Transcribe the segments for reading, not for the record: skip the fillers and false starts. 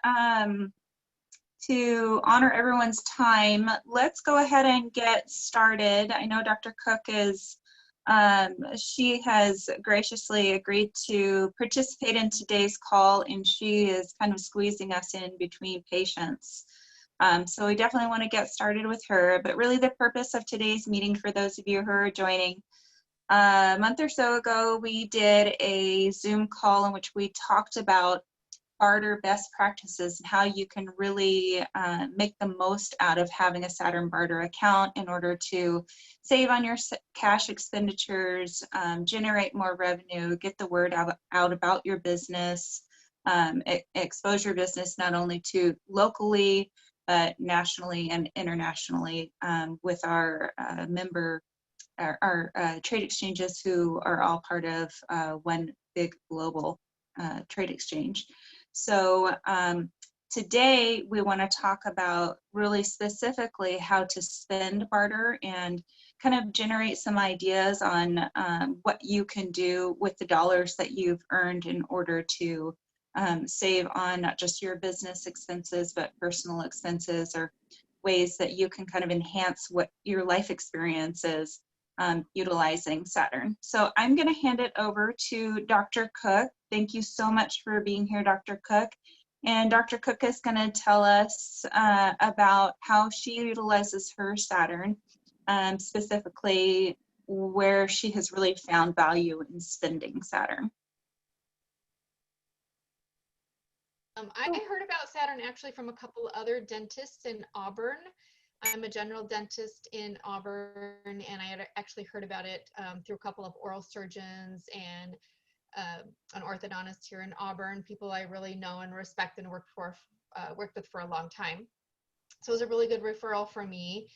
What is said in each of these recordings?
to honor everyone's time, let's go ahead and get started. I know Dr. Cook is, she has graciously agreed to participate in today's call, and she is kind of squeezing us in between patients. So we definitely want to get started with her, but really the purpose of today's meeting, for those of you who are joining, a month or so ago, we did a Zoom call in which we talked about barter best practices and how you can really make the most out of having a Saturn barter account in order to save on your cash expenditures, generate more revenue, get the word out about your business, expose your business not only to locally, but nationally and internationally with our our trade exchanges who are all part of one big global trade exchange. So today we want to talk about really specifically how to spend barter and kind of generate some ideas on what you can do with the dollars that you've earned in order to save on not just your business expenses, but personal expenses, or ways that you can kind of enhance what your life experience is utilizing Saturn. So I'm going to hand it over to Dr. Cook. Thank you so much for being here, Dr. Cook. And Dr. Cook is going to tell us about how she utilizes her Saturn, specifically where she has really found value in spending Saturn. I heard about Saturn actually from a couple of other dentists in Auburn. I'm a general dentist in Auburn, and I had actually heard about it through a couple of oral surgeons and an orthodontist here in Auburn, people I really know and respect and worked with for a long time. So it was a really good referral for me.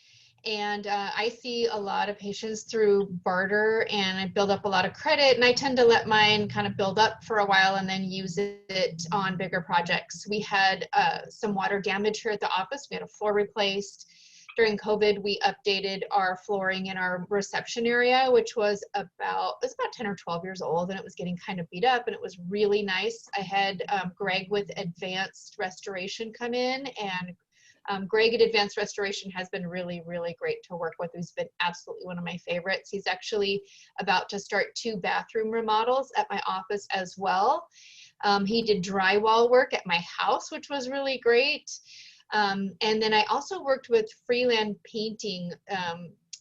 And I see a lot of patients through barter, and I build up a lot of credit, and I tend to let mine kind of build up for a while and then use it on bigger projects. We had some water damage here at the office. We had a floor replaced. During COVID, we updated our flooring in our reception area, which was about 10 or 12 years old, and it was getting kind of beat up, and it was really nice. I had Greg with Advanced Restoration come in, and Greg at Advanced Restoration has been really, really great to work with. He's been absolutely one of my favorites. He's actually about to start 2 bathroom remodels at my office as well. He did drywall work at my house, which was really great. And then I also worked with Freeland Painting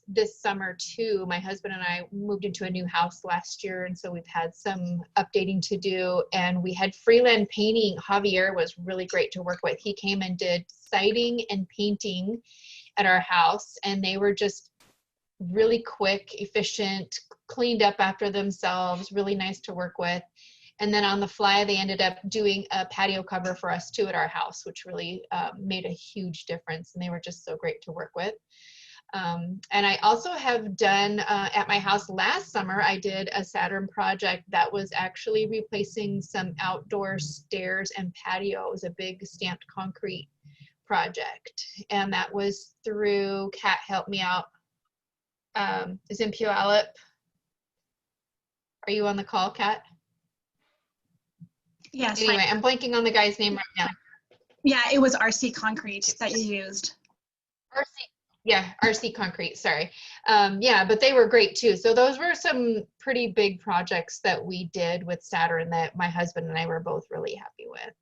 this summer too. My husband and I moved into a new house last year, and so we've had some updating to do, and we had Freeland Painting. Javier was really great to work with. He came and did siding and painting at our house, and they were just really quick, efficient, cleaned up after themselves, really nice to work with. And then on the fly, they ended up doing a patio cover for us too at our house, which really made a huge difference, and they were just so great to work with. And I also have done, at my house last summer, I did a Saturn project that was actually replacing some outdoor stairs and patio. It was a big stamped concrete project. And that was through, Kat helped me out, is in Puyallup. Are you on the call, Kat? Yes. Anyway, I'm blanking on the guy's name right now. Yeah, it was RC Concrete that you used. RC Concrete, sorry. Yeah, but they were great too. So those were some pretty big projects that we did with Saturn that my husband and I were both really happy with.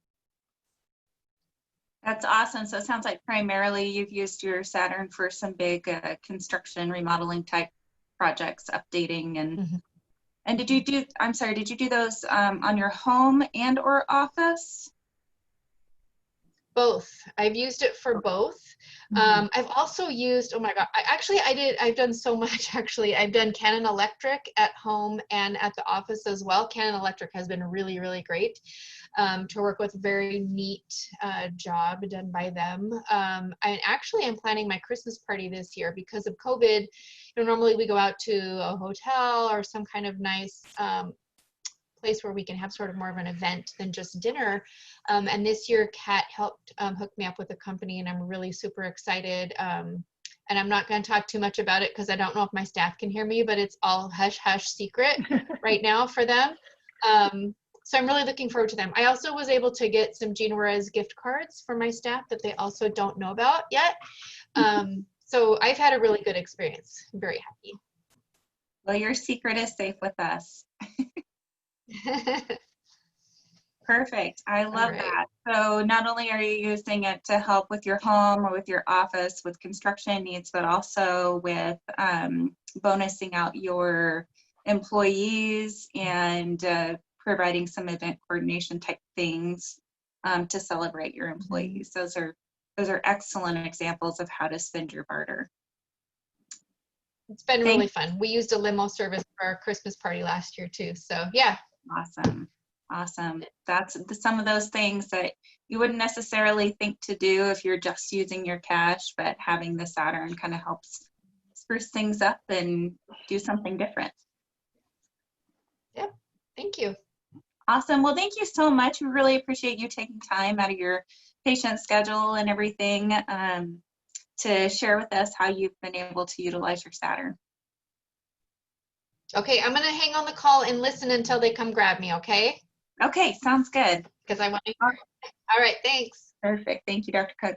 That's awesome. So it sounds like primarily you've used your Saturn for some big construction, remodeling type projects, updating, and and did you do those on your home and or office? Both. I've used it for both. I've also used, oh my God, I've done so much actually. I've done Canon Electric at home and at the office as well. Canon Electric has been really, really great to work with. Very neat job done by them. I actually am planning my Christmas party this year because of COVID. You know, normally we go out to a hotel or some kind of nice place where we can have sort of more of an event than just dinner. And this year, Kat helped hook me up with a company, and I'm really super excited. And I'm not going to talk too much about it because I don't know if my staff can hear me, but it's all hush hush secret right now for them. So I'm really looking forward to them. I also was able to get some Gene Juarez gift cards for my staff that they also don't know about yet. So I've had a really good experience. I'm very Well, your secret is safe with us. happy. Perfect. I love right. that. So not only are you using it to help with your home or with your office with construction needs, but also with bonusing out your employees and providing some event coordination type things to celebrate your employees. Those are excellent examples of how to spend your barter. It's been really fun. We used a limo service for our Christmas party last year too. So yeah. Awesome. Awesome. That's some of those things that you wouldn't necessarily think to do if you're just using your cash, but having the Saturn kind of helps spruce things up and do something different. Yep. Thank you. Awesome. Well, thank you so much. We really appreciate you taking time out of your patient schedule and everything to share with us how you've been able to utilize your Saturn. Okay, I'm going to hang on the call and listen until they come grab me, okay? Okay, sounds good. Because I want to hear it. All right, thanks. Perfect. Thank you, Dr. Cook.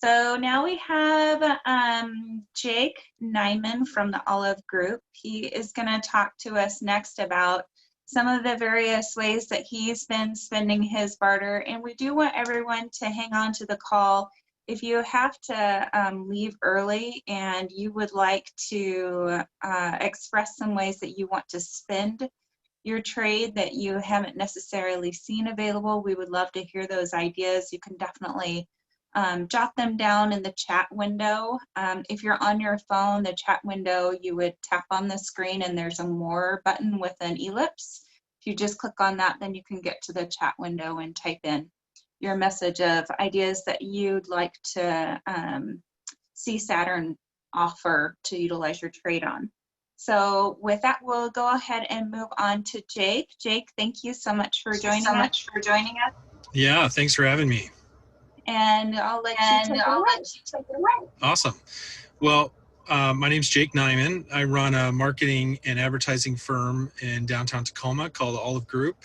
So now we have Jake Nyman from the Olive Group. He is going to talk to us next about some of the various ways that he's been spending his barter. And we do want everyone to hang on to the call. If you have to leave early and you would like to express some ways that you want to spend your trade that you haven't necessarily seen available, we would love to hear those ideas. You can definitely jot them down in the chat window. If you're on your phone, the chat window, you would tap on the screen and there's a more button with an ellipse. If you just click on that, then you can get to the chat window and type in your message of ideas that you'd like to see Saturn offer to utilize your trade on. So with that, we'll go ahead and move on to Jake. Jake, thank you so much for joining us. Yeah, thanks for having me. And I'll let you take it away. Awesome. Well, my name's Jake Nyman. I run a marketing and advertising firm in downtown Tacoma called the Olive Group.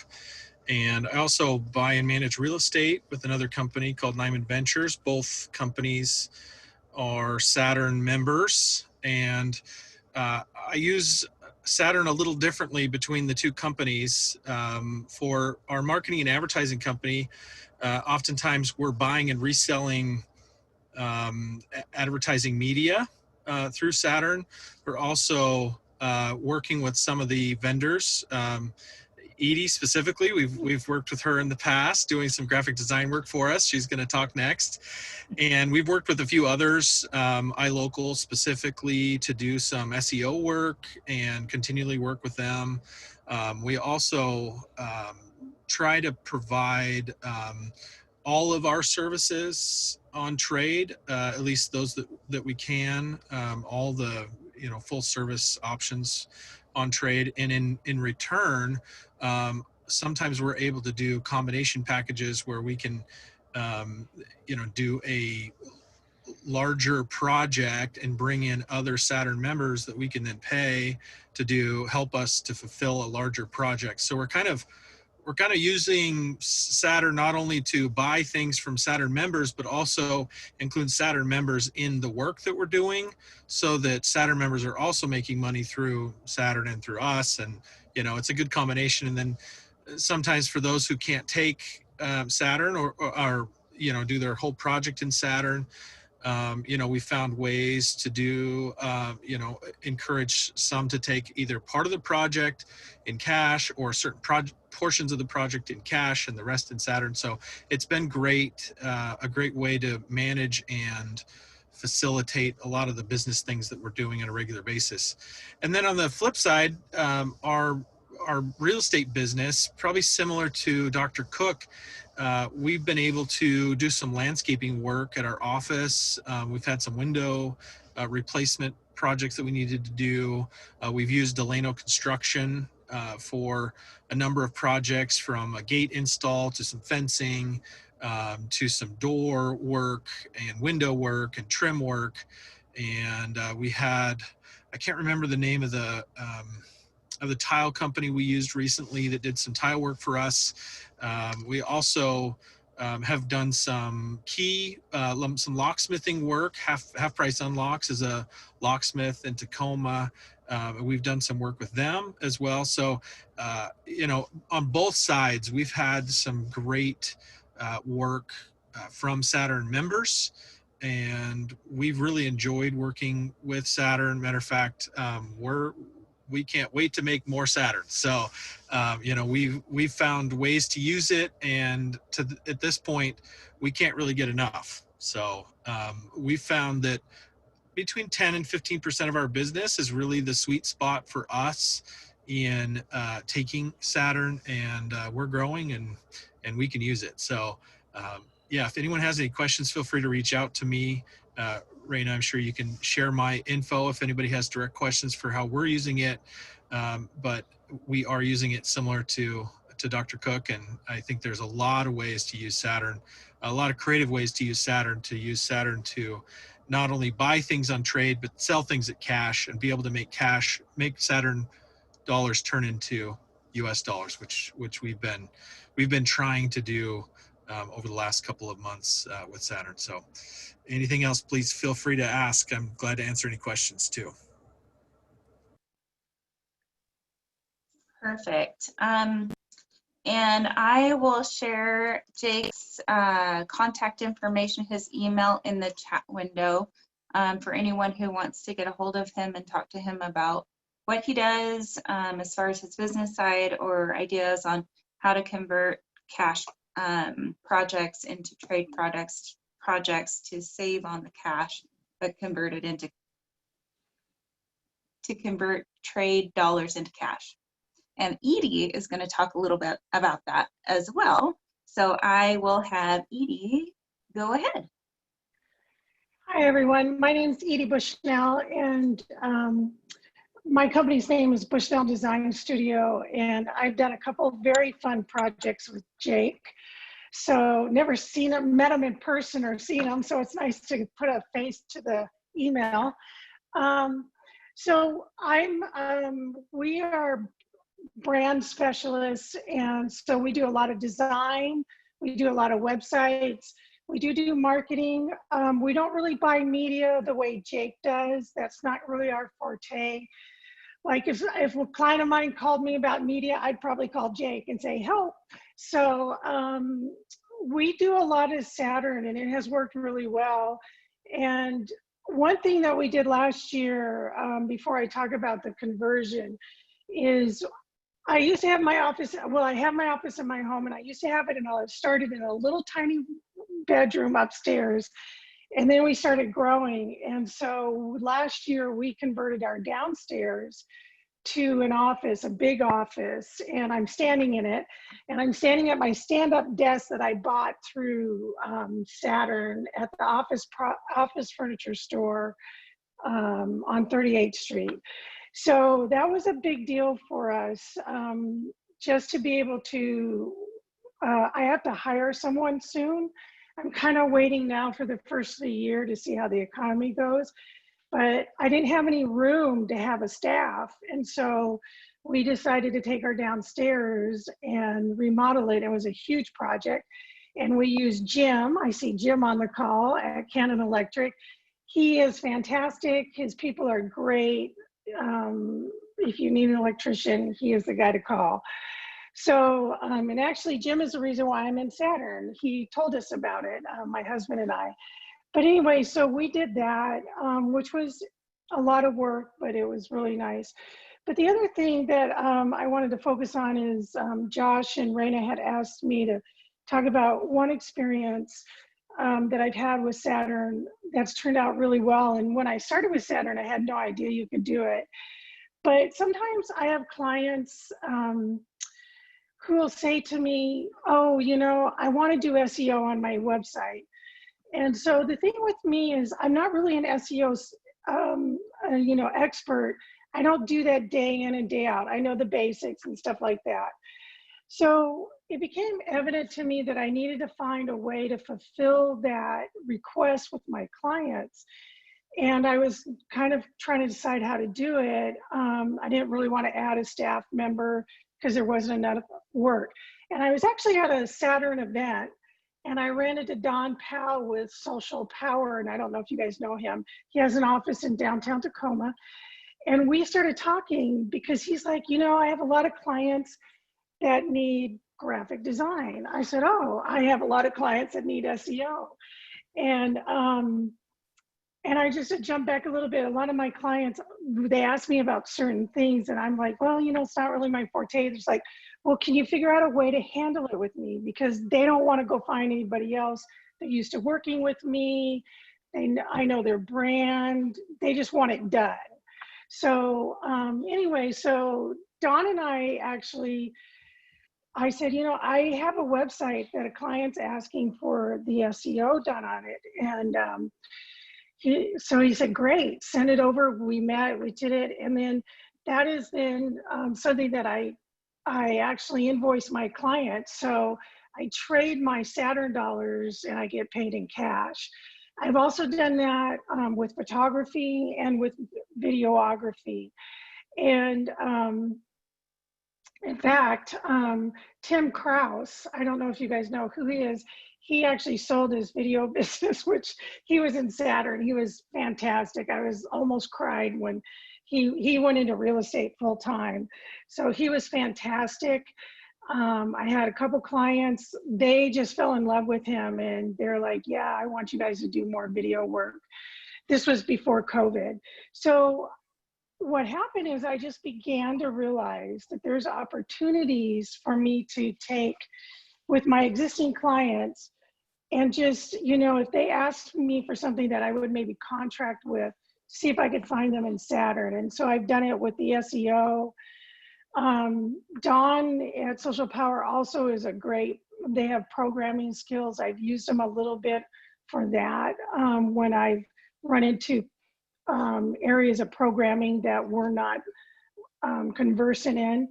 And I also buy and manage real estate with another company called Nyman Ventures. Both companies are Saturn members. And I use Saturn a little differently between the two companies. For our marketing and advertising company, oftentimes we're buying and reselling advertising media through Saturn. We're also working with some of the vendors. Edie specifically, we've worked with her in the past doing some graphic design work for us. She's going to talk next. And we've worked with a few others, iLocal specifically, to do some SEO work and continually work with them. We also try to provide all of our services on trade, at least those that we can, all the full service options on trade. And in return, sometimes we're able to do combination packages where we can do a larger project and bring in other Saturn members that we can then pay to help us to fulfill a larger project. So we're kind of using Saturn not only to buy things from Saturn members, but also include Saturn members in the work that we're doing, so that Saturn members are also making money through Saturn and through us. And, it's a good combination. And then sometimes for those who can't take Saturn or do their whole project in Saturn, we found ways to do, encourage some to take either part of the project in cash or certain portions of the project in cash and the rest in Saturn. So it's been great, a great way to manage and facilitate a lot of the business things that we're doing on a regular basis. And then on the flip side, our real estate business, probably similar to Dr. Cook, we've been able to do some landscaping work at our office. We've had some window replacement projects that we needed to do. We've used Delano Construction for a number of projects, from a gate install to some fencing, to some door work and window work and trim work. And we had, I can't remember the name of of the tile company we used recently that did some tile work for us. We also have done some some locksmithing work. Half Price Unlocks is a locksmith in Tacoma. We've done some work with them as well. So, you know, on both sides, we've had some great work from Saturn members, and we've really enjoyed working with Saturn. Matter of fact, we can't wait to make more Saturn. So, you know, we've found ways to use it, and at this point, we can't really get enough. So, we found that between 10 and 15% of our business is really the sweet spot for us in taking Saturn, and we're growing, and we can use it. So, yeah, if anyone has any questions, feel free to reach out to me. Rayna, I'm sure you can share my info if anybody has direct questions for how we're using it. But we are using it similar to Dr. Cook, and I think there's a lot of ways to use Saturn, a lot of creative ways to use Saturn to not only buy things on trade, but sell things at cash and be able to make Saturn dollars turn into US dollars, which we've been trying to do over the last couple of months with Saturn. So anything else, please feel free to ask. I'm glad to answer any questions too. Perfect. And I will share Jake's contact information, his email in the chat window for anyone who wants to get a hold of him and talk to him about what he does as far as his business side, or ideas on how to convert cash projects into trade projects to save on the cash, but convert trade dollars into cash. And Edie is going to talk a little bit about that as well. So I will have Edie go ahead. Hi, everyone. My name is Edie Bushnell, and my company's name is Bushnell Design Studio, and I've done a couple of very fun projects with Jake. So never met him in person or seen him, so it's nice to put a face to the email. So we are brand specialists, and so we do a lot of design, we do a lot of websites, we do marketing. We don't really buy media the way Jake does. That's not really our forte. Like if a client of mine called me about media, I'd probably call Jake and say, help. So we do a lot of Saturn, and it has worked really well. And one thing that we did last year, before I talk about the conversion, is I used to have my office, well, I have my office in my home, and I used to have it, and I started in a little tiny bedroom upstairs, and then we started growing. And so last year we converted our downstairs to an office, a big office, and I'm standing in it, and I'm standing at my stand-up desk that I bought through Saturn at the office furniture store on 38th Street. So that was a big deal for us, just to be able to, I have to hire someone soon. I'm kind of waiting now for the first of the year to see how the economy goes, but I didn't have any room to have a staff. And so we decided to take our downstairs and remodel it. It was a huge project. And we used Jim. I see Jim on the call at Cannon Electric. He is fantastic. His people are great. If you need an electrician, he is the guy to call. So, and actually Jim is the reason why I'm in Saturn. He told us about it, my husband and I. But anyway, so we did that, which was a lot of work, but it was really nice. But the other thing that I wanted to focus on is Josh and Rayna had asked me to talk about one experience that I've had with Saturn that's turned out really well. And when I started with Saturn, I had no idea you could do it. But sometimes I have clients who will say to me, oh, you know, I want to do SEO on my website. And so the thing with me is I'm not really an SEO you know, expert. I don't do that day in and day out. I know the basics and stuff like that. So it became evident to me that I needed to find a way to fulfill that request with my clients. And I was kind of trying to decide how to do it. I didn't really want to add a staff member because there wasn't enough work. And I was actually at a Saturn event, and I ran into Don Powell with Social Power, and I don't know if you guys know him. He has an office in downtown Tacoma. And we started talking because he's like, you know, I have a lot of clients that need graphic design. I said, oh, I have a lot of clients that need SEO. And I just to jump back a little bit, a lot of my clients, they ask me about certain things and I'm like, well, you know, it's not really my forte. It's like, well, can you figure out a way to handle it with me? Because they don't want to go find anybody else that used to working with me. I know their brand. They just want it done. So anyway, so Dawn and I actually, I said, you know, I have a website that a client's asking for the SEO done on it. And so he said, great, send it over. We met, we did it. And then that is then something that I actually invoice my clients. So I trade my Saturn dollars and I get paid in cash. I've also done that with photography and with videography. And in fact, Tim Kraus, I don't know if you guys know who he is. He actually sold his video business, which he was in Saturn. He was fantastic. I was almost cried when he went into real estate full time. So he was fantastic. I had a couple clients, they just fell in love with him and they're like, yeah, I want you guys to do more video work. This was before COVID. So what happened is I just began to realize that there's opportunities for me to take with my existing clients and just, you know, if they asked me for something that I would maybe contract with, see if I could find them in Saturn. And so I've done it with the SEO. Dawn at Social Power also is a great, they have programming skills. I've used them a little bit for that when I've run into areas of programming that we're not conversant in.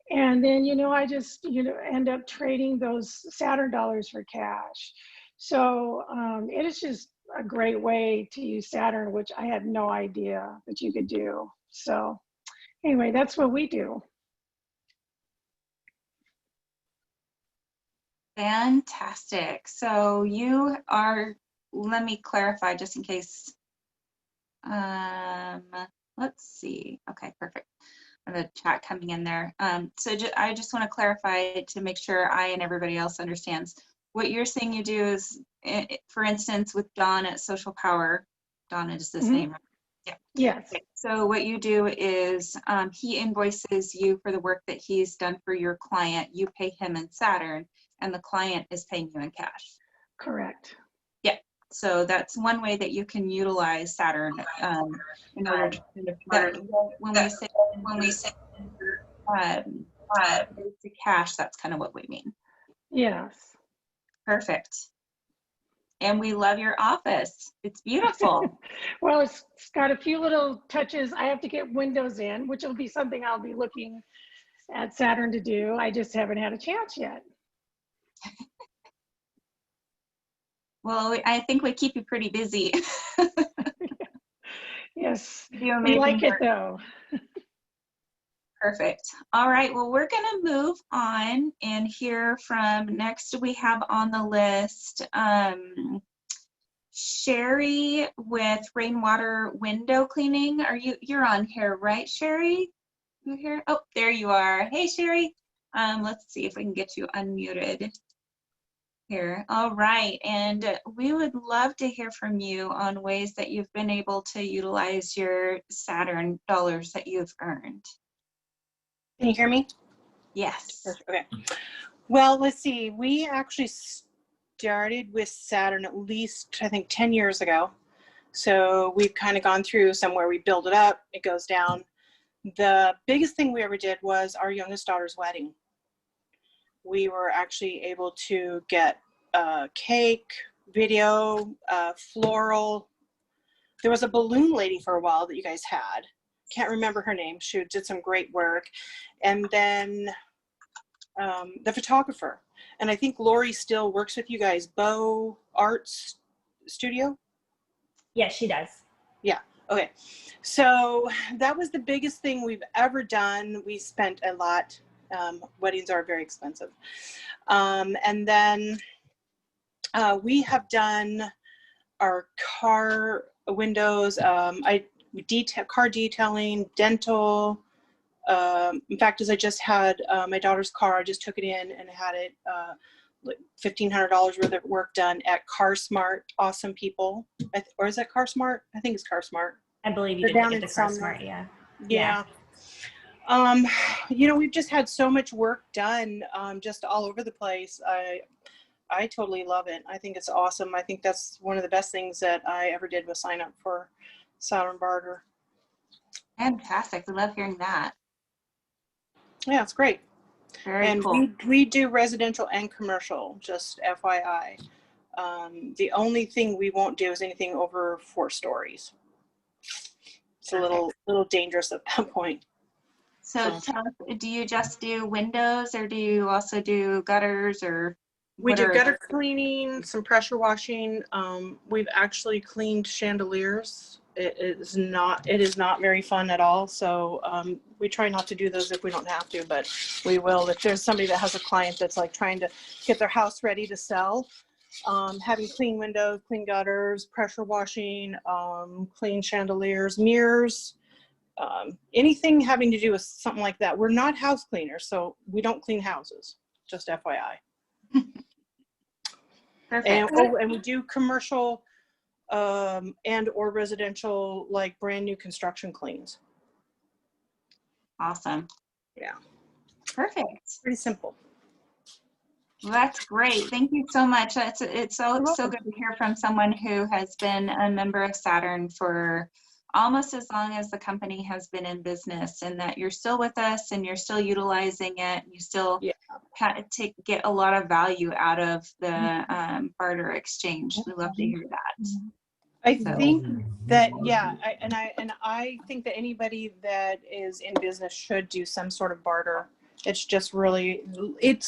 And then, you know, I just, you know, end up trading those Saturn dollars for cash. So it is just a great way to use Saturn, which I had no idea that you could do. So anyway, that's what we do. Fantastic. So you are, let me clarify just in case. Let's see. Okay, perfect. The chat coming in there. So I just want to clarify to make sure I and everybody else understands. What you're saying you do is, for instance, with Dawn at Social Power, Dawn is this name, right? Yeah. Yes. Okay. So what you do is he invoices you for the work that he's done for your client. You pay him in Saturn, and the client is paying you in cash. Correct. Yeah. So that's one way that you can utilize Saturn in order to when we say to cash, that's kind of what we mean. Yes. Perfect. And we love your office. It's beautiful. Well, it's got a few little touches. I have to get windows in, which will be something I'll be looking at Saturn to do. I just haven't had a chance yet. Well, I think we keep you pretty busy. Yes, You we like it work. though. Perfect. All right, well, we're going to move on and hear from, next we have on the list, Sherry with Rainwater Window Cleaning. You're on here, right, Sherry? You here? Oh, there you are. Hey, Sherry. Let's see if we can get you unmuted here. All right, and we would love to hear from you on ways that you've been able to utilize your Saturn dollars that you've earned. Can you hear me? Yes. Okay. Well, let's see. We actually started with Saturn at least, I think, 10 years ago. So we've kind of gone through somewhere we build it up, it goes down. The biggest thing we ever did was our youngest daughter's wedding. We were actually able to get cake, video, floral. There was a balloon lady for a while that you guys had. Can't remember her name. She did some great work. And then the photographer. And I think Lori still works with you guys. Bow Arts Studio? Yes, she does. Yeah. Okay. So that was the biggest thing we've ever done. We spent a lot. Weddings are very expensive. And then we have done our car windows. Car detailing, dental. In fact, as I just had my daughter's car, I just took it in and had it like $1,500 worth of work done at Car Smart. Awesome people. Or is that Car Smart? I think it's Car Smart. I believe you They're did down get in the car Sumner. smart, yeah. Yeah. You know, we've just had so much work done, just all over the place. I totally love it. I think it's awesome. I think that's one of the best things that I ever did was sign up for Saturn Barter. Fantastic. We love hearing that. Yeah, it's great. Very And cool. we do residential and commercial, just FYI. The only thing we won't do is anything over 4 stories. It's a little dangerous at that point. So tell us, do you just do windows or do you also do gutters or? We do gutter cleaning, some pressure washing. We've actually cleaned chandeliers. It is not very fun at all. So we try not to do those if we don't have to, but we will. If there's somebody that has a client that's like trying to get their house ready to sell, having clean windows, clean gutters, pressure washing, clean chandeliers, mirrors, anything having to do with something like that. We're not house cleaners, so we don't clean houses, just FYI. Perfect. And we do commercial and or residential, like brand new construction cleans. Awesome. Yeah. Perfect. Pretty simple. Well, that's great. Thank you so much. It's so good to hear from someone who has been a member of Saturn for almost as long as the company has been in business, and that you're still with us and you're still utilizing it. You still get a lot of value out of the barter exchange. We love to hear that. I think that, yeah, I think that anybody that is in business should do some sort of barter. It's just really, it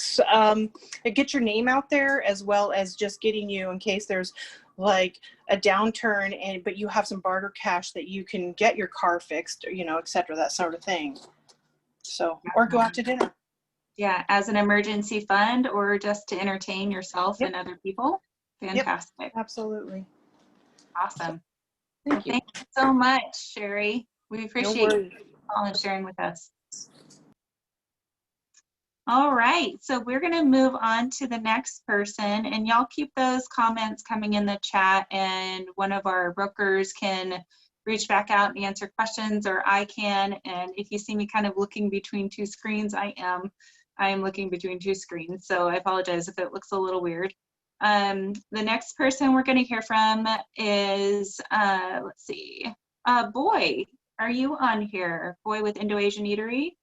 gets your name out there, as well as just getting you, in case there's like a downturn, but you have some barter cash that you can get your car fixed, you know, et cetera, that sort of thing. So, or go out to dinner. Yeah, as an emergency fund or just to entertain yourself and other people. Fantastic. Yep, absolutely. Awesome. Thank you. Thank you so much, Sherry. We appreciate you calling and sharing with us. All right, so we're going to move on to the next person, and y'all keep those comments coming in the chat, and one of our brokers can reach back out and answer questions, or I can. And if you see me kind of looking between 2 screens, I am looking between 2 screens, so I apologize if it looks a little weird. The next person we're going to hear from is, let's see, Boy. Are you on here? Boy with Indo-Asian Eatery?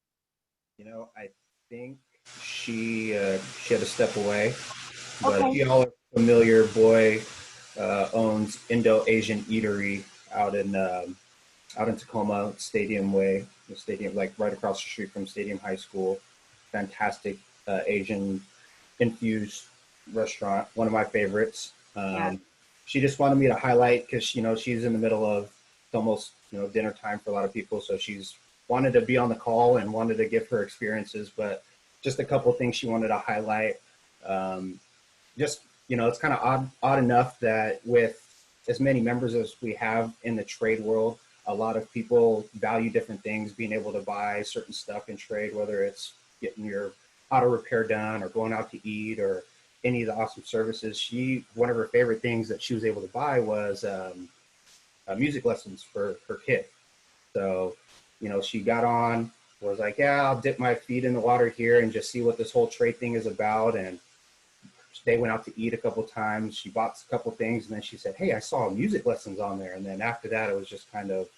You know, I think she had to step away, but Okay. if you all are familiar, Boy owns Indo-Asian Eatery out in Tacoma, Stadium Way, the stadium, like right across the street from Stadium High School. Fantastic Asian infused restaurant, one of my favorites. She just wanted me to highlight, because you know she's in the middle of almost dinner time for a lot of people, so she's wanted to be on the call and wanted to give her experiences, but just a couple of things she wanted to highlight. Just it's kind of odd enough that with as many members as we have in the trade world, a lot of people value different things, being able to buy certain stuff in trade, whether it's getting your auto repair done or going out to eat or any of the awesome services. One of her favorite things that she was able to buy was music lessons for her kid. So, she got on, was like, yeah, I'll dip my feet in the water here and just see what this whole trade thing is about. And they went out to eat a couple times. She bought a couple things, and then she said, hey, I saw music lessons on there. And then after that, it was just kind of,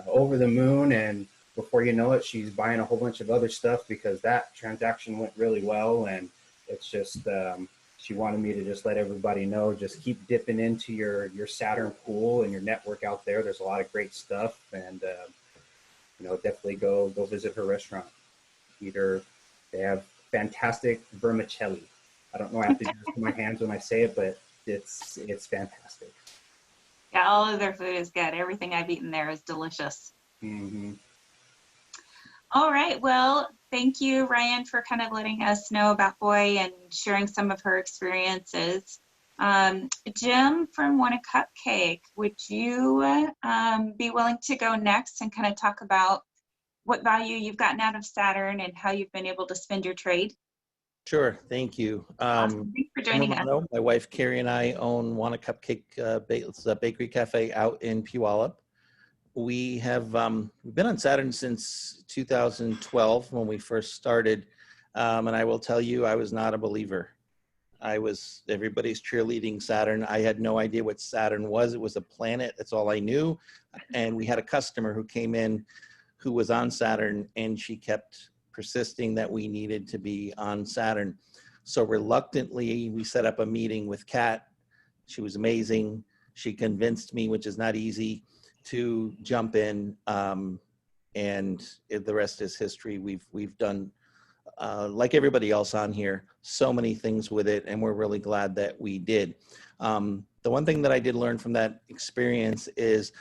over the moon. And before you know it, she's buying a whole bunch of other stuff because that transaction went really well. And it's just, she wanted me to just let everybody know, just keep dipping into your Saturn pool and your network out there. There's a lot of great stuff, and definitely go visit her restaurant. They have fantastic vermicelli. I don't know, I have to do this with my hands when I say it, but it's fantastic. Yeah, all of their food is good. Everything I've eaten there is delicious. Mm-hmm. All right. Well, thank you, Ryan, for kind of letting us know about Boy and sharing some of her experiences. Jim from Want a Cupcake, would you be willing to go next and kind of talk about what value you've gotten out of Saturn and how you've been able to spend your trade? Sure, thank you. Awesome. Thanks for joining us. Romano, my wife Carrie and I own Want a Cupcake it's a bakery cafe out in Puyallup. We have we've been on Saturn since 2012 when we first started, and I will tell you, I was not a believer. Everybody's cheerleading Saturn. I had no idea what Saturn was. It was a planet. That's all I knew. And we had a customer who came in who was on Saturn, and she kept persisting that we needed to be on Saturn. So reluctantly, we set up a meeting with Kat. She was amazing. She convinced me, which is not easy, to jump in, and the rest is history. We've done, like everybody else on here, so many things with it, and we're really glad that we did. The one thing that I did learn from that experience is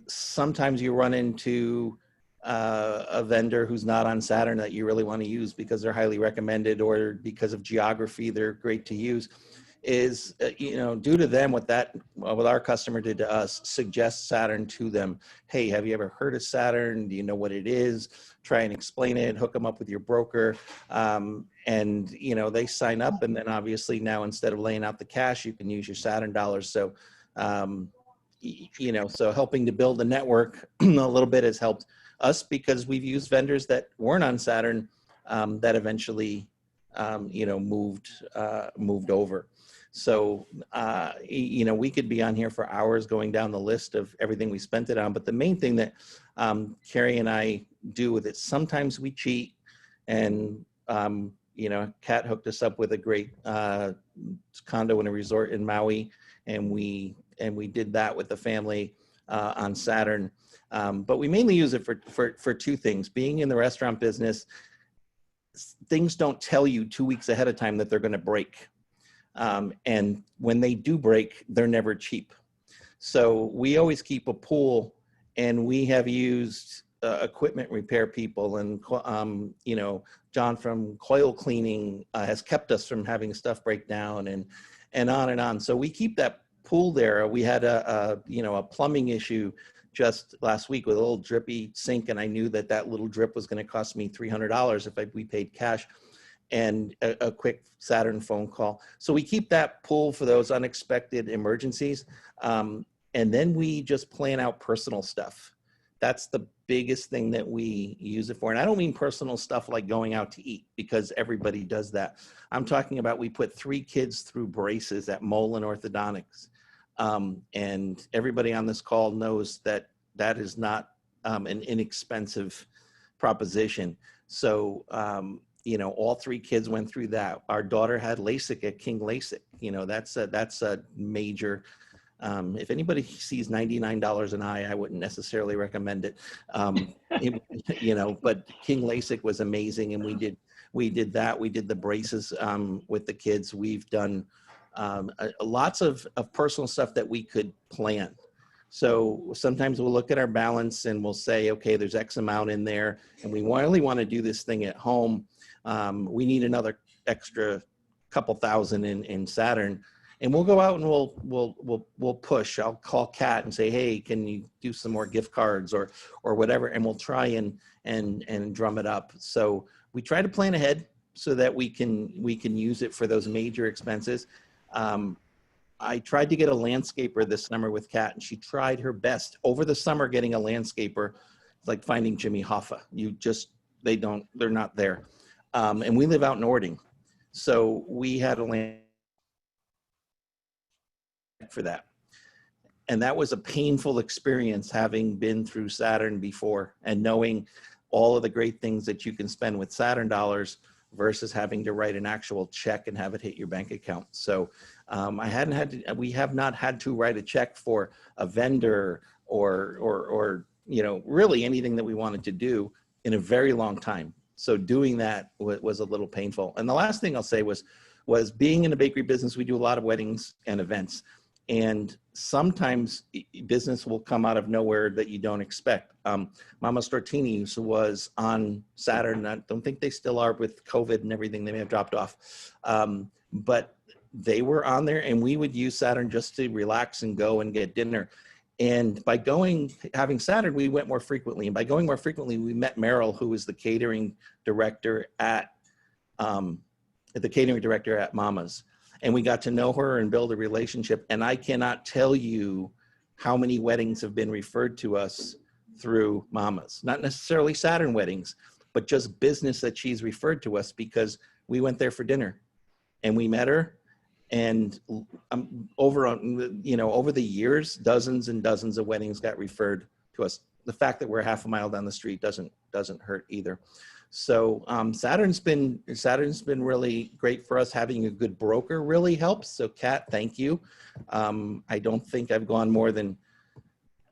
sometimes you run into a vendor who's not on Saturn that you really want to use because they're highly recommended or because of geography, they're great to use. Is due to them, what our customer did to us, suggest Saturn to them. Hey, have you ever heard of Saturn? Do you know what it is? Try and explain it, hook them up with your broker. And they sign up, and then obviously now instead of laying out the cash, you can use your Saturn dollars. So, so helping to build the network a little bit has helped us because we've used vendors that weren't on Saturn that eventually, moved over. So, we could be on here for hours going down the list of everything we spent it on. But the main thing that Carrie and I do with it, sometimes we cheat. And, Kat hooked us up with a great condo and a resort in Maui. And we did that with the family on Saturn. But we mainly use it for two things. Being in the restaurant business, things don't tell you 2 weeks ahead of time that they're going to break. And when they do break, they're never cheap. So we always keep a pool, and we have used equipment repair people, and John from coil cleaning has kept us from having stuff break down, and on and on. So we keep that pool there. We had a plumbing issue just last week with a little drippy sink, and I knew that little drip was going to cost me $300 if we paid cash, and a quick Saturn phone call. So we keep that pool for those unexpected emergencies. And then we just plan out personal stuff. That's the biggest thing that we use it for. And I don't mean personal stuff like going out to eat, because everybody does that. I'm talking about, we put 3 kids through braces at Mullen Orthodontics. And everybody on this call knows that is not an inexpensive proposition. So, all 3 kids went through that. Our daughter had LASIK at King LASIK. That's a major, if anybody sees $99 an eye, I wouldn't necessarily recommend it. But King LASIK was amazing. And we did that. We did the braces with the kids. We've done lots of personal stuff that we could plan. So sometimes we'll look at our balance and we'll say, okay, there's X amount in there, and we really want to do this thing at home. We need another extra couple thousand in Saturn, and we'll go out and we'll push. I'll call Kat and say, hey, can you do some more gift cards or whatever, and we'll try and drum it up. So we try to plan ahead so that we can use it for those major expenses. I tried to get a landscaper this summer with Kat, and she tried her best. Over the summer, getting a landscaper, it's like finding Jimmy Hoffa. They're not there. And we live out in Ording. So we had a land for that. And that was a painful experience, having been through Saturn before and knowing all of the great things that you can spend with Saturn dollars versus having to write an actual check and have it hit your bank account. So we have not had to write a check for a vendor or really anything that we wanted to do in a very long time. So doing that was a little painful. And the last thing I'll say was being in the bakery business, we do a lot of weddings and events. And sometimes business will come out of nowhere that you don't expect. Mama Stortini's was on Saturn. I don't think they still are with COVID and everything. They may have dropped off. But they were on there, and we would use Saturn just to relax and go and get dinner. And by having Saturn, we went more frequently. And by going more frequently, we met Meryl, who was the catering director at Mama's. And we got to know her and build a relationship. And I cannot tell you how many weddings have been referred to us through Mama's. Not necessarily Saturn weddings, but just business that she's referred to us because we went there for dinner and we met her. And over the years, dozens and dozens of weddings got referred to us. The fact that we're half a mile down the street doesn't hurt either. So Saturn's been really great for us. Having a good broker really helps. So Kat, thank you. I don't think I've gone more than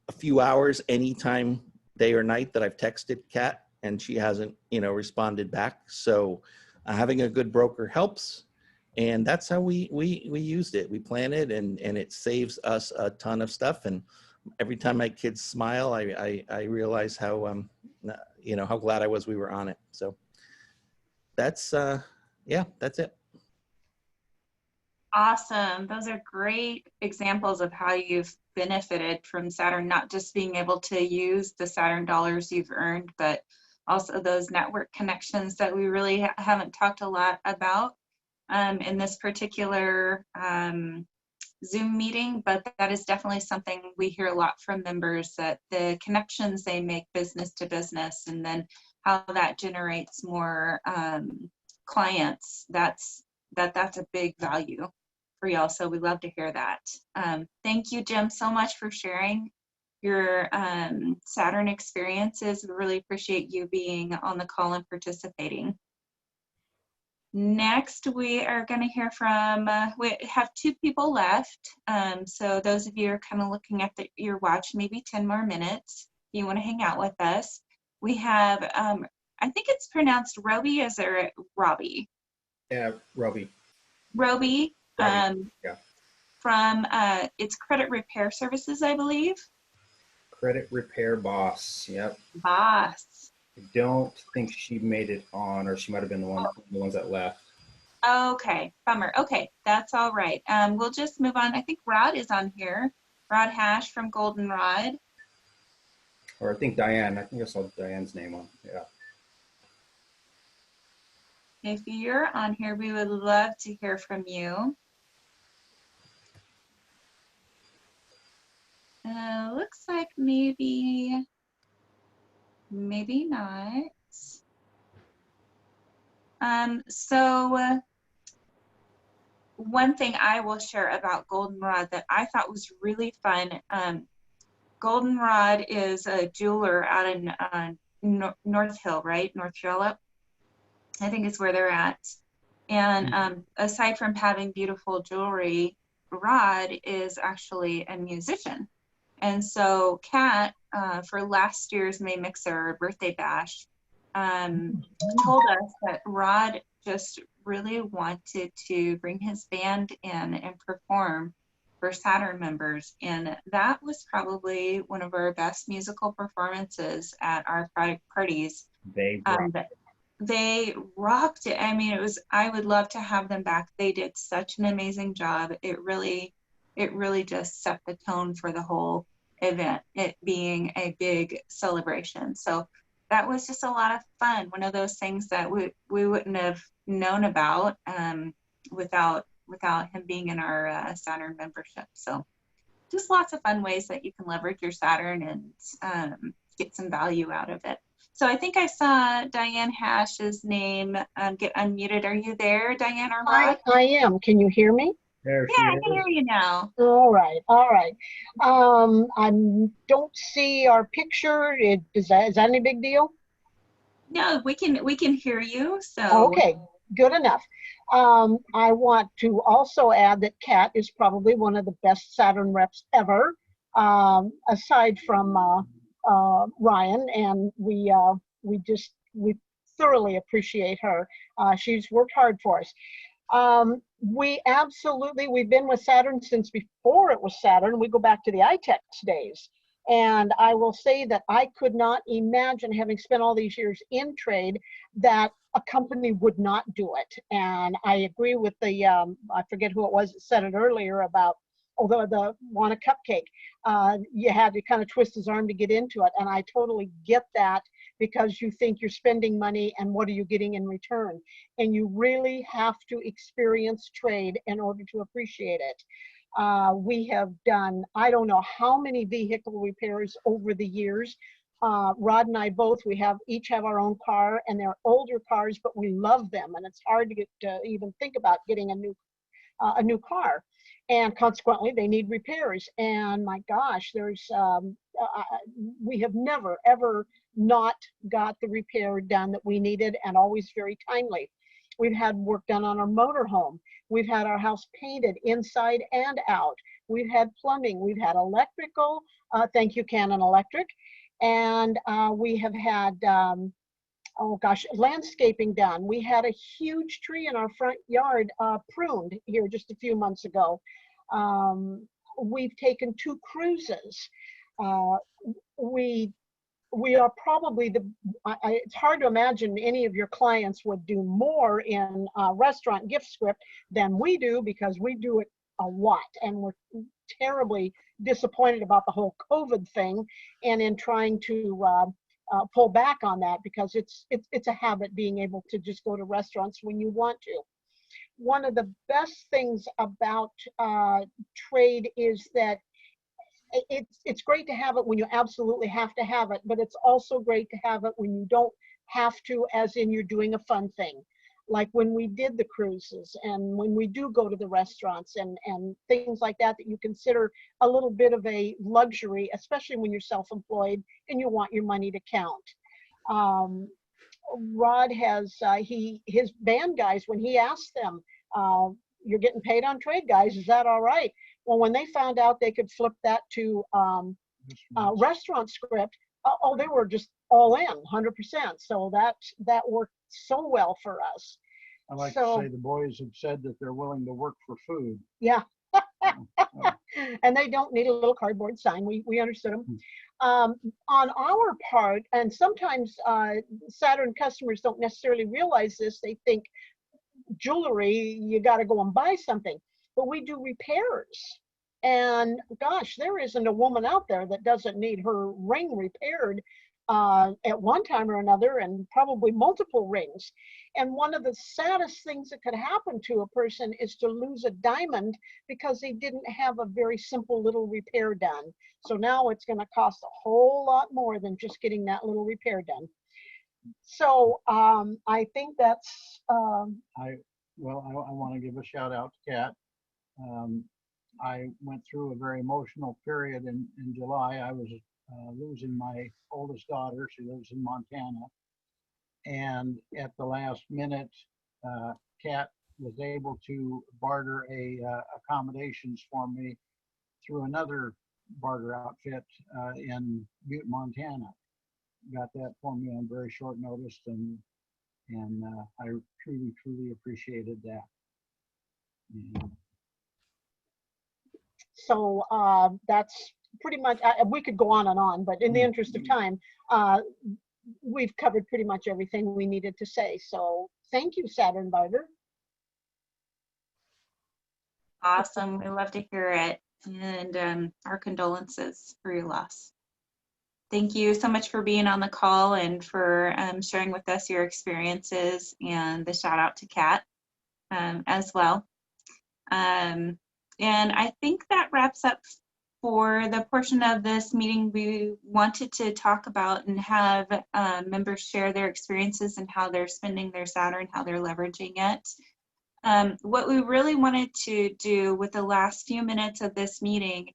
a few hours anytime, day or night, that I've texted Kat and she hasn't, responded back. So having a good broker helps. And that's how we used it. We planned it, and it saves us a ton of stuff. And every time my kids smile, I realize how how glad I was we were on it. So that's that's it. Awesome. Those are great examples of how you've benefited from Saturn, not just being able to use the Saturn dollars you've earned, but also those network connections that we really haven't talked a lot about in this particular Zoom meeting, but that is definitely something we hear a lot from members, that the connections they make business to business, and then how that generates more clients. That's a big value for y'all. So we love to hear that. Thank you, Jim, so much for sharing your Saturn experiences. We really appreciate you being on the call and participating. Next, we are going to hear from, we have 2 people left. So those of you are kind of looking at your watch, maybe 10 more minutes if you want to hang out with us. We have, I think it's pronounced Roby, is there Robbie? Yeah, Roby. Roby, Yeah. from, it's Credit Repair Services, I believe. Credit Repair Boss, yep. Boss. I don't think she made it on, or she might have been the ones that left. Okay, bummer. Okay, that's all right. We'll just move on. I think Rod is on here. Rod Hash from Goldenrod. Or I think Diane. I think I saw Diane's name on. Yeah. If you're on here, we would love to hear from you. Looks like maybe not. So one thing I will share about Goldenrod that I thought was really fun. Goldenrod is a jeweler out in North Hill, right? North Charlotte, I think is where they're at. And aside from having beautiful jewelry, Rod is actually a musician. And so Kat, for last year's May Mixer birthday bash, told us that Rod just really wanted to bring his band in and perform for Saturn members. And that was probably one of our best musical performances at our parties. They rocked it. I mean, I would love to have them back. They did such an amazing job. It really just set the tone for the whole event, it being a big celebration. So that was just a lot of fun. One of those things that we wouldn't have known about without him being in our Saturn membership. So just lots of fun ways that you can leverage your Saturn and get some value out of it. So I think I saw Diane Hash's name get unmuted. Are you there, Diane or Rod? I am. Can you hear me? There Yeah, I can hear you now. All right. I don't see our picture. Is that any big deal? No, we can hear you. So Okay, good enough. I want to also add that Kat is probably one of the best Saturn reps ever, aside from Ryan, and we thoroughly appreciate her. She's worked hard for us. We've been with Saturn since before it was Saturn. We go back to the iTex days. And I will say that I could not imagine, having spent all these years in trade, that a company would not do it. And I agree with the, I forget who it was that said it earlier about, although the want a cupcake, you had to kind of twist his arm to get into it. And I totally get that, because you think you're spending money and what are you getting in return? And you really have to experience trade in order to appreciate it. We have done, I don't know how many vehicle repairs over the years. Rod and I both, each have our own car, and they're older cars, but we love them. And it's hard to get to even think about getting a new car. And consequently, they need repairs. And my gosh, we have never, ever not got the repair done that we needed, and always very timely. We've had work done on our motorhome. We've had our house painted inside and out. We've had plumbing. We've had electrical. Thank you, Canon Electric. And we have had, landscaping done. We had a huge tree in our front yard pruned here just a few months ago. We've taken 2 cruises. We are probably it's hard to imagine any of your clients would do more in restaurant gift script than we do, because we do it a lot, and we're terribly disappointed about the whole COVID thing, and in trying to pull back on that, because it's a habit being able to just go to restaurants when you want to. One of the best things about trade is that it's great to have it when you absolutely have to have it, but it's also great to have it when you don't have to, as in you're doing a fun thing. Like when we did the cruises, and when we do go to the restaurants and things like that, that you consider a little bit of a luxury, especially when you're self-employed and you want your money to count. Rod has, his band guys, when he asked them, you're getting paid on trade, guys, is that all right? Well, when they found out they could flip that to restaurant script, they were just all in, 100%. So that worked so well for us. I like to say the boys have said that they're willing to work for food. Yeah. And they don't need a little cardboard sign. We understood them. On our part, and sometimes Saturn customers don't necessarily realize this. They think jewelry, you got to go and buy something. But we do repairs. And gosh, there isn't a woman out there that doesn't need her ring repaired at one time or another, and probably multiple rings. And one of the saddest things that could happen to a person is to lose a diamond because they didn't have a very simple little repair done. So now it's going to cost a whole lot more than just getting that little repair done. So I think that's... I want to give a shout out to Kat. I went through a very emotional period in July. I was losing my oldest daughter. She lives in Montana. And at the last minute, Kat was able to barter accommodations for me through another barter outfit in Butte, Montana. Got that for me on very short notice, and I truly appreciated that. Mm-hmm. So that's pretty much, we could go on and on, but in the interest of time, we've covered pretty much everything we needed to say. So thank you, Saturn Barter. Awesome. We love to hear it. And our condolences for your loss. Thank you so much for being on the call and for sharing with us your experiences, and the shout out to Kat as well. And I think that wraps up for the portion of this meeting we wanted to talk about and have members share their experiences and how they're spending their Saturn, how they're leveraging it. What we really wanted to do with the last few minutes of this meeting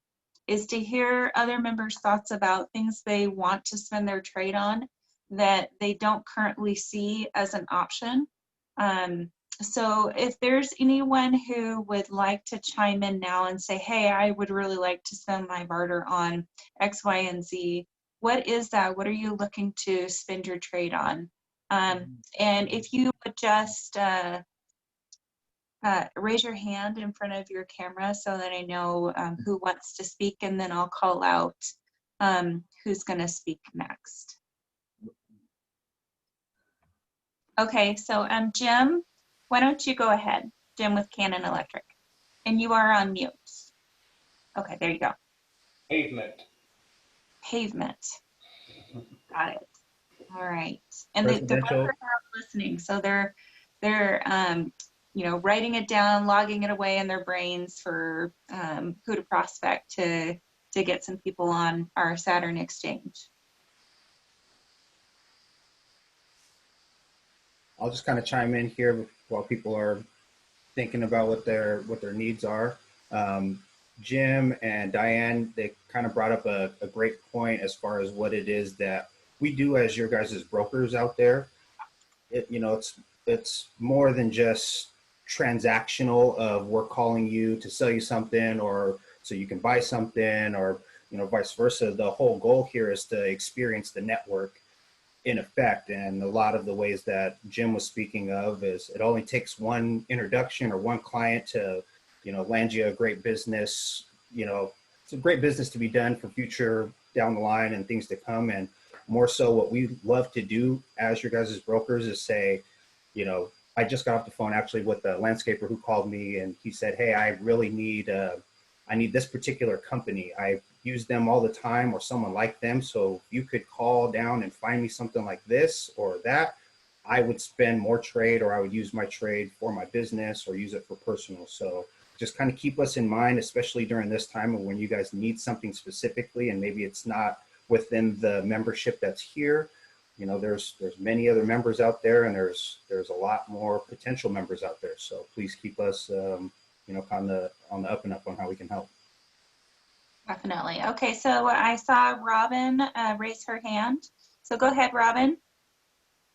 is to hear other members' thoughts about things they want to spend their trade on that they don't currently see as an option. So if there's anyone who would like to chime in now and say, hey, I would really like to spend my barter on X, Y, and Z, what is that? What are you looking to spend your trade on? And if you would just raise your hand in front of your camera so that I know who wants to speak, and then I'll call out who's going to speak next. Okay, so Jim, why don't you go ahead? Jim with Cannon Electric. And you are on mute. Okay, there you go. Pavement. Pavement. Got it. All right. And the brokers are listening, so they're you know, writing it down, logging it away in their brains for who to prospect to get some people on our Saturn exchange. I'll just kind of chime in here while people are thinking about what their needs are. Jim and Diane, they kind of brought up a great point as far as what it is that we do as your guys' brokers out there. You know, it's more than just transactional of we're calling you to sell you something or so you can buy something, or, you know, vice versa. The whole goal here is to experience the network in effect. And a lot of the ways that Jim was speaking of is it only takes one introduction or one client to, you know, land you a great business. You know, it's a great business to be done for future down the line and things to come. And more so what we love to do as your guys' brokers is say, you know, I just got off the phone actually with the landscaper who called me, and he said, hey, I really need, I need this particular company. I use them all the time, or someone like them. So if you could call down and find me something like this or that, I would spend more trade, or I would use my trade for my business or use it for personal. So just kind of keep us in mind, especially during this time of when you guys need something specifically, and maybe it's not within the membership that's here. You know, there's many other members out there, and there's a lot more potential members out there. So please keep us, you know, on the up and up on how we can help. Definitely. Okay, so I saw Robin raise her hand. So go ahead, Robin.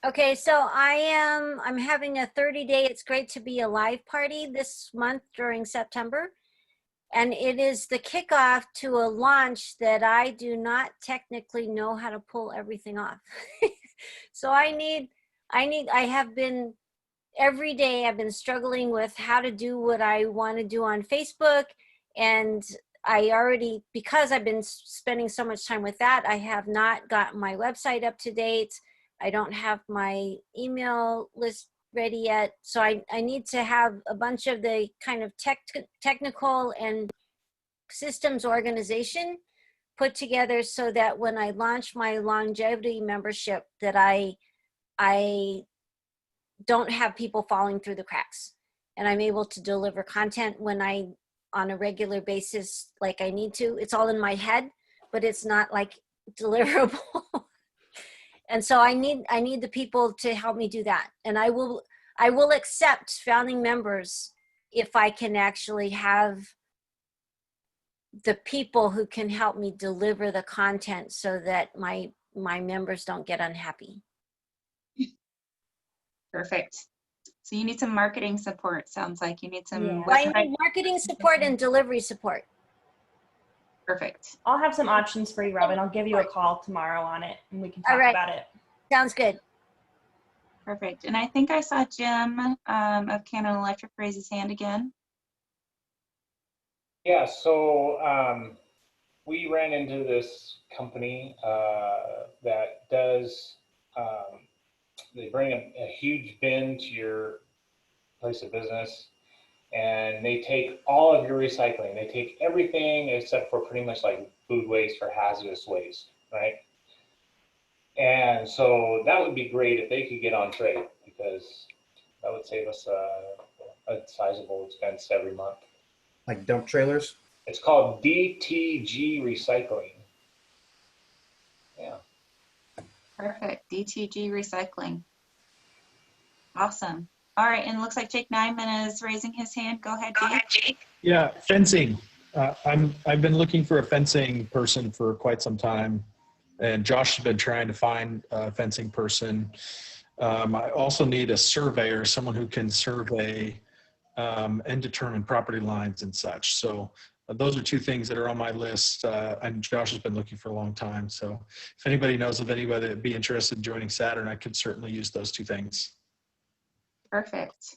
Okay, so I'm having a 30-day It's Great to Be Alive party this month during September. And it is the kickoff to a launch that I do not technically know how to pull everything off. So I have been, every day I've been struggling with how to do what I want to do on Facebook. And I already, because I've been spending so much time with that, I have not gotten my website up to date. I don't have my email list ready yet. So I need to have a bunch of the kind of technical and systems organization put together so that when I launch my longevity membership, that I don't have people falling through the cracks, and I'm able to deliver content when on a regular basis like I need to. It's all in my head, but it's not like deliverable. And so I need the people to help me do that. And I will accept founding members if I can actually have the people who can help me deliver the content so that my members don't get unhappy. Perfect. So you need some marketing support. Sounds like you need some. Yeah. I need marketing support and delivery support. Perfect. I'll have some options for you, Robin. I'll give you a call tomorrow on it and we can talk about it. Sounds good. Perfect. And I think I saw Jim of Cannon Electric raise his hand again. Yeah, so we ran into this company that does, they bring a huge bin to your place of business, and they take all of your recycling. They take everything except for pretty much like food waste or hazardous waste, right? And so that would be great if they could get on trade, because that would save us a sizable expense every month. Like dump trailers? It's called DTG Recycling. Yeah. Perfect. DTG Recycling. Awesome. All right, and it looks like Jake Nyman is raising his hand. Go ahead, Jake. Yeah, fencing. I've been looking for a fencing person for quite some time, and Josh has been trying to find a fencing person. I also need a surveyor, someone who can survey and determine property lines and such. So those are two things that are on my list, and Josh has been looking for a long time. So if anybody knows of anybody that'd be interested in joining Saturn, I could certainly use those two things. Perfect.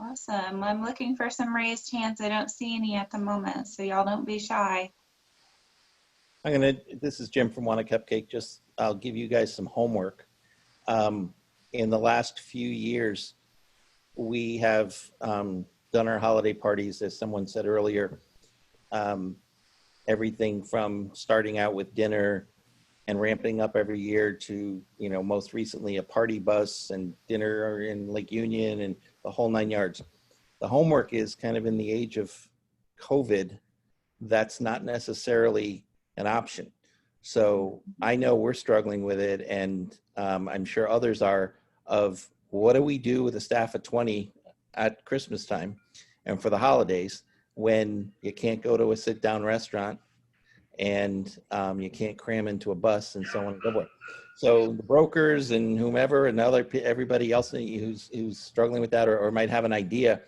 Awesome. I'm looking for some raised hands. I don't see any at the moment, so y'all don't be shy. This is Jim from Want a Cupcake. I'll give you guys some homework. In the last few years, we have done our holiday parties, as someone said earlier. Everything from starting out with dinner and ramping up every year to, most recently a party bus and dinner in Lake Union and the whole 9 yards. The homework is kind of in the age of COVID, that's not necessarily an option. So I know we're struggling with it, and I'm sure others are, of what do we do with a staff of 20 at Christmas time and for the holidays when you can't go to a sit-down restaurant and you can't cram into a bus and so on and so forth. So the brokers and whomever and everybody else who's struggling with that or might have an idea,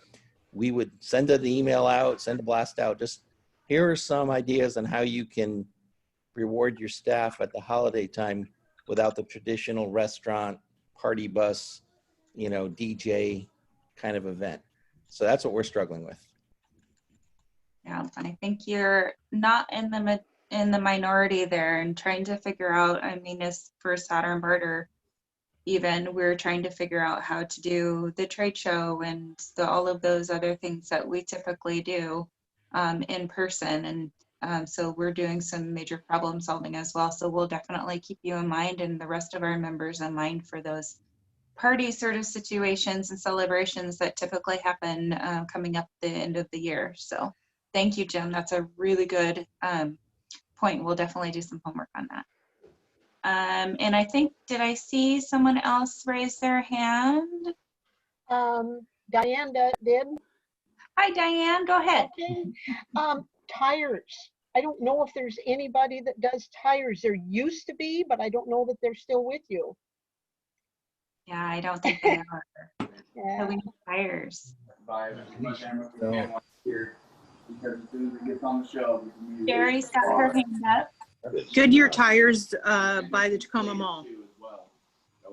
we would send an email out, send a blast out. Just here are some ideas on how you can reward your staff at the holiday time without the traditional restaurant, party bus, DJ kind of event. So that's what we're struggling with. Yeah, and I think you're not in the minority there and trying to figure out, as for Saturn Barter, even we're trying to figure out how to do the trade show and all of those other things that we typically do in person. And so we're doing some major problem solving as well. So we'll definitely keep you in mind and the rest of our members in mind for those party sort of situations and celebrations that typically happen coming up the end of the year. So thank you, Jim. That's a really good point. We'll definitely do some homework on that. And I think, did I see someone else raise their hand? Diane did. Hi, Diane, go ahead. Okay. Tires. I don't know if there's anybody that does tires. There used to be, but I don't know that they're still with you. Yeah, I don't think they are. Yeah. So we need tires. Sherry's got her hand up. Goodyear tires by the Tacoma Mall.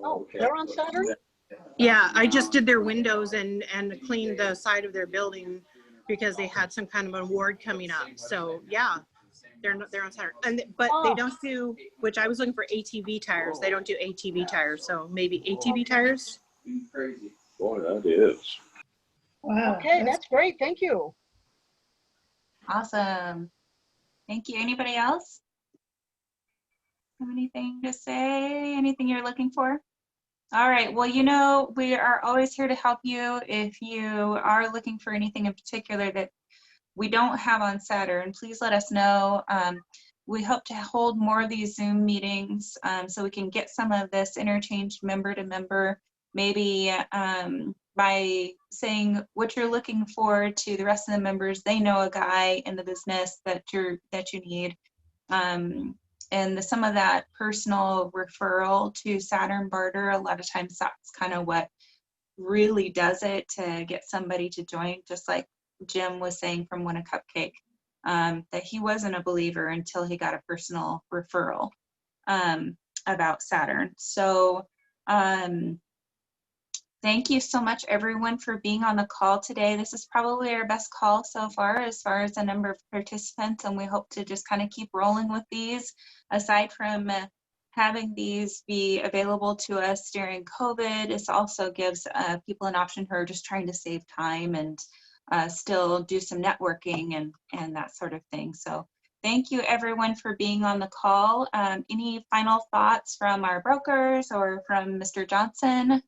Oh, they're on Saturn? Yeah, I just did their windows and cleaned the side of their building because they had some kind of award coming up. So yeah, they're on Saturn. But they don't do, which I was looking for ATV tires. They don't do ATV tires. So maybe ATV tires. Boy, that is. Wow. Okay, that's great. Thank you. Awesome. Thank you. Anybody else have anything to say? Anything you're looking for? All right. Well, we are always here to help you. If you are looking for anything in particular that we don't have on Saturn, please let us know. We hope to hold more of these Zoom meetings so we can get some of this interchanged member to member, maybe by saying what you're looking for to the rest of the members. They know a guy in the business that you need. And some of that personal referral to Saturn Barter, a lot of times that's kind of what really does it to get somebody to join, just like Jim was saying from Want a Cupcake, that he wasn't a believer until he got a personal referral about Saturn. So thank you so much, everyone, for being on the call today. This is probably our best call so far as the number of participants, and we hope to just kind of keep rolling with these. Aside from having these be available to us during COVID, this also gives people an option who are just trying to save time and still do some networking and that sort of thing. So thank you, everyone, for being on the call. Any final thoughts from our brokers or from Mr. Johnson?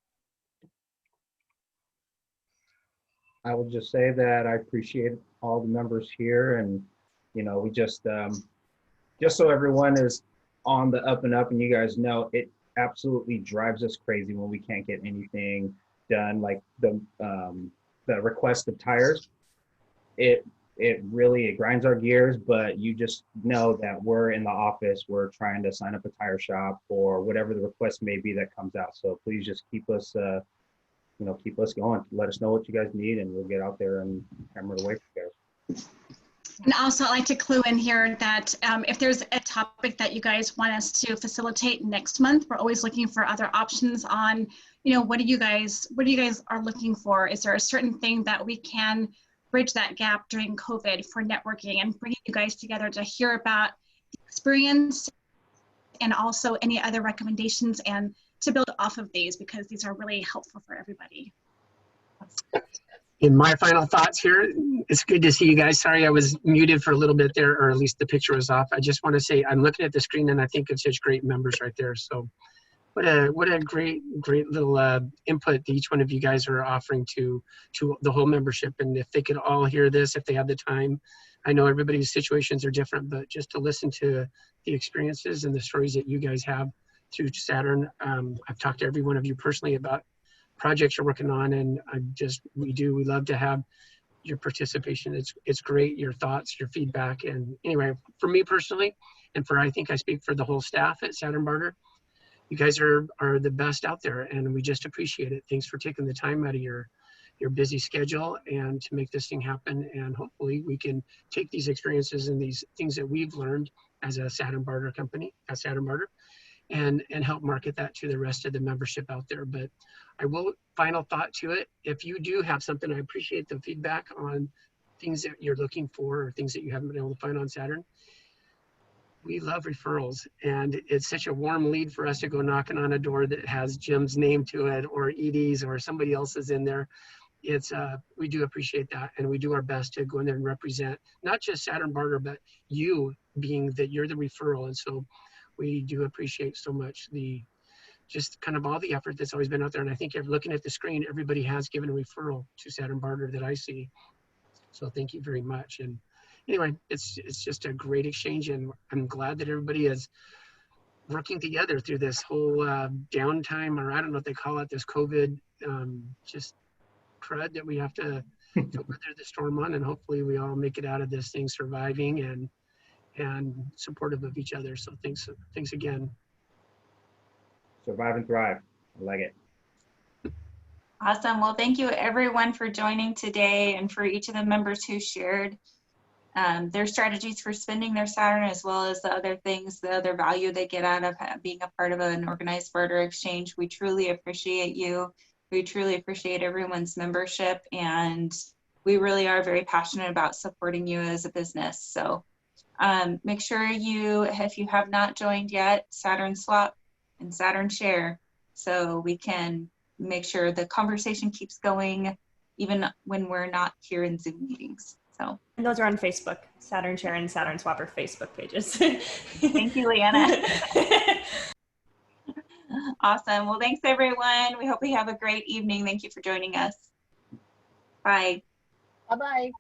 I will just say that I appreciate all the members here, and we just so everyone is on the up and up, and you guys know it absolutely drives us crazy when we can't get anything done, like the request of tires. It really grinds our gears, but you just know that we're in the office, we're trying to sign up a tire shop or whatever the request may be that comes out. So please just keep us keep us going. Let us know what you guys need, and we'll get out there and hammer it away for you guys. And also, I'd like to clue in here that if there's a topic that you guys want us to facilitate next month, we're always looking for other options on, what do you guys are looking for? Is there a certain thing that we can bridge that gap during COVID for networking and bringing you guys together to hear about the experience and also any other recommendations and to build off of these, because these are really helpful for everybody. In my final thoughts here, it's good to see you guys. Sorry I was muted for a little bit there, or at least the picture was off. I just want to say I'm looking at the screen and I think it's such great members right there. So what a great little input that each one of you guys are offering to the whole membership. And if they could all hear this, if they have the time, I know everybody's situations are different, but just to listen to the experiences and the stories that you guys have through Saturn. I've talked to every one of you personally about projects you're working on, and we love to have your participation. It's great, your thoughts, your feedback. And anyway, for me personally, and I think I speak for the whole staff at Saturn Barter, you guys are the best out there, and we just appreciate it. Thanks for taking the time out of your busy schedule and to make this thing happen. And hopefully we can take these experiences and these things that we've learned as a Saturn Barter company, at Saturn Barter, and help market that to the rest of the membership out there. But I will, final thought to it, if you do have something, I appreciate the feedback on things that you're looking for or things that you haven't been able to find on Saturn. We love referrals, and it's such a warm lead for us to go knocking on a door that has Jim's name to it or Edie's or somebody else's in there. We do appreciate that, and we do our best to go in there and represent not just Saturn Barter, but you, being that you're the referral. And so we do appreciate so much just kind of all the effort that's always been out there. And I think if looking at the screen, everybody has given a referral to Saturn Barter that I see. So thank you very much. And anyway, it's just a great exchange, and I'm glad that everybody is working together through this whole downtime, or I don't know what they call it, this COVID just crud that we have to weather the storm on. And hopefully we all make it out of this thing surviving and supportive of each other. So thanks again. Survive and thrive. I like it. Awesome. Well, thank you everyone for joining today, and for each of the members who shared their strategies for spending their Saturn, as well as the other things, the other value they get out of being a part of an organized barter exchange. We truly appreciate you. We truly appreciate everyone's membership, and we really are very passionate about supporting you as a business. So make sure if you have not joined yet, Saturn Swap and Saturn Share, so we can make sure the conversation keeps going even when we're not here in Zoom meetings. So, and those are on Facebook. Saturn Share and Saturn Swap are Facebook pages. Thank you, Leanna. Awesome. Well, thanks everyone. We hope we have a great evening. Thank you for joining us. Bye. Bye-bye.